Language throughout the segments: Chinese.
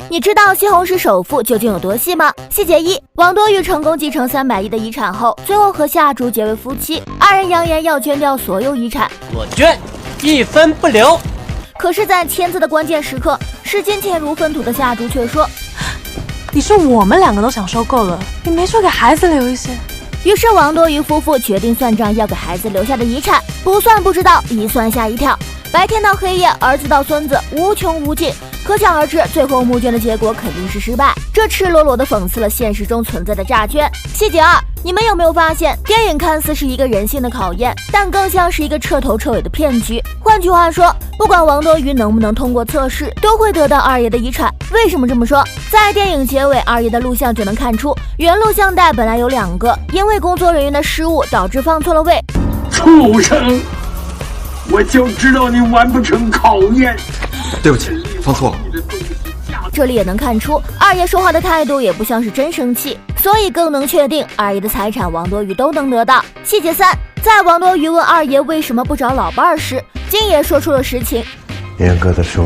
你知道西红柿首富究竟有多细吗？细节一：王多鱼成功继承300亿的遗产后，最后和夏竹结为夫妻，二人扬言要捐掉所有遗产，我捐1分不留。可是，在签字的关键时刻，视金钱如粪土的夏竹却说：“你说我们2个都想收购了，你没说给孩子留一些？”于是王多鱼夫妇决定算账，要给孩子留下的遗产，不算不知道，一算吓一跳。白天到黑夜，儿子到孙子，无穷无尽。可想而知，最后募捐的结果肯定是失败。这赤裸裸地讽刺了现实中存在的诈捐。细节2：你们有没有发现，电影看似是一个人性的考验，但更像是一个彻头彻尾的骗局？换句话说，不管王多鱼能不能通过测试，都会得到二爷的遗产。为什么这么说？在电影结尾，二爷的录像就能看出，原录像带本来有2个，因为工作人员的失误导致放错了位。畜生！我就知道你完不成考验。对不起，放错了。这里也能看出，二爷说话的态度也不像是真生气，所以更能确定二爷的财产王多鱼都能得到。细节3：在王多鱼问二爷为什么不找老伴时，金爷说出了实情。严格的说，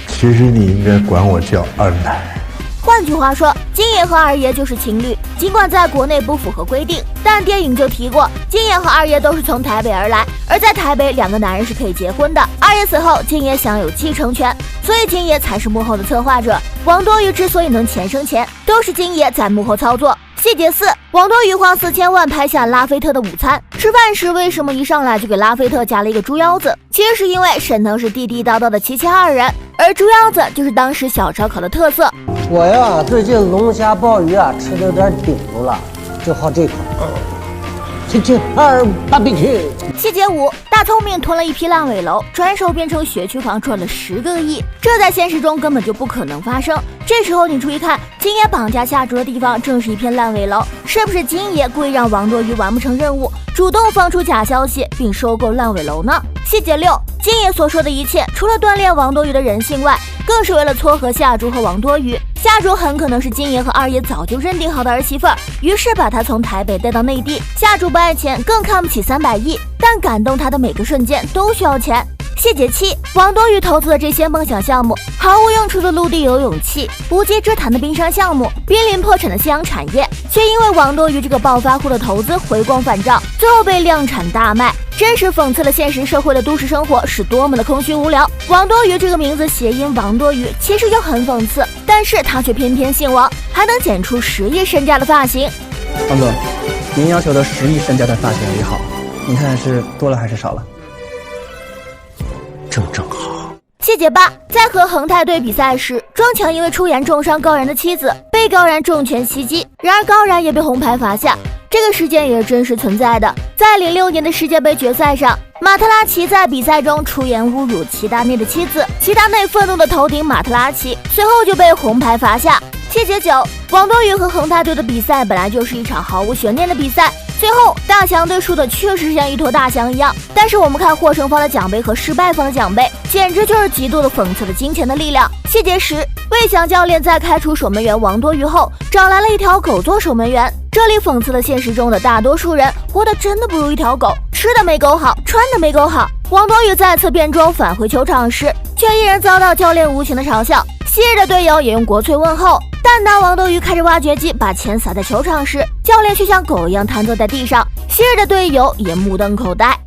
其实你应该管我叫二奶。换句话说，金爷和二爷就是情侣，尽管在国内不符合规定，但电影就提过，金爷和二爷都是从台北而来，而在台北2个男人是可以结婚的。二爷死后，金爷享有继承权，所以金爷才是幕后的策划者。王多鱼之所以能钱生钱，都是金爷在幕后操作。细节4：王多鱼花4000万拍下拉菲特的午餐，吃饭时为什么一上来就给拉菲特加了一个猪腰子？其实是因为沈腾是地地道道的齐齐哈尔人，而猪腰子就是当时小烧烤的特色。我呀，最近龙虾鲍鱼啊吃的有点顶住了，就好这口。齐齐哈尔BBQ。细节5：大聪明囤了一批烂尾楼，转手变成学区房赚了10个亿，这在现实中根本就不可能发生。这时候你注意看，金爷绑架夏竹的地方正是一片烂尾楼，是不是金爷故意让王多鱼完不成任务，主动放出假消息并收购烂尾楼呢？细节6：金爷所说的一切，除了锻炼王多鱼的人性外，更是为了撮合夏竹和王多鱼。夏竹很可能是金爷和二爷早就认定好的儿媳妇儿，于是把她从台北带到内地。夏竹不爱钱，更看不起300亿，但感动她的每个瞬间都需要钱。细节7：王多鱼投资的这些梦想项目，毫无用处的陆地游泳器，无稽之谈的冰山项目，濒临破产的夕阳产业，却因为王多鱼这个暴发户的投资回光返照，最后被量产大卖。真实讽刺了现实社会的都市生活是多么的空虚无聊。王多鱼这个名字谐音王多鱼，其实就很讽刺，但是他却偏偏姓王，还能剪出10亿身价的发型。王总，您要求的10亿身价的发型也好，您看是多了还是少了？正好。细节8：在和恒泰队比赛时，庄强因为出言重伤高然的妻子，被高然重拳袭击，然而高然也被红牌罚下。这个事件也是真实存在的。在06年的世界杯决赛上，马特拉齐在比赛中出言侮辱齐达内的妻子，齐达内愤怒的头顶马特拉齐，随后就被红牌罚下。细节9：王多鱼和恒泰队的比赛本来就是一场毫无悬念的比赛，最后大祥队输的确实像一头大象一样，但是我们看获胜方的奖杯和失败方的奖杯，简直就是极度的讽刺了金钱的力量。细节10：魏翔教练在开除守门员王多鱼后，找来了一条狗做守门员，这里讽刺了现实中的大多数人活得真的不如一条狗，吃的没狗好，穿的没狗好。王多鱼再次变装返回球场时，却依然遭到教练无情的嘲笑，昔日的队友也用国粹问候。但当王多鱼开着挖掘机把钱撒在球场时，教练却像狗一样瘫坐在地上，昔日的队友也目瞪口呆。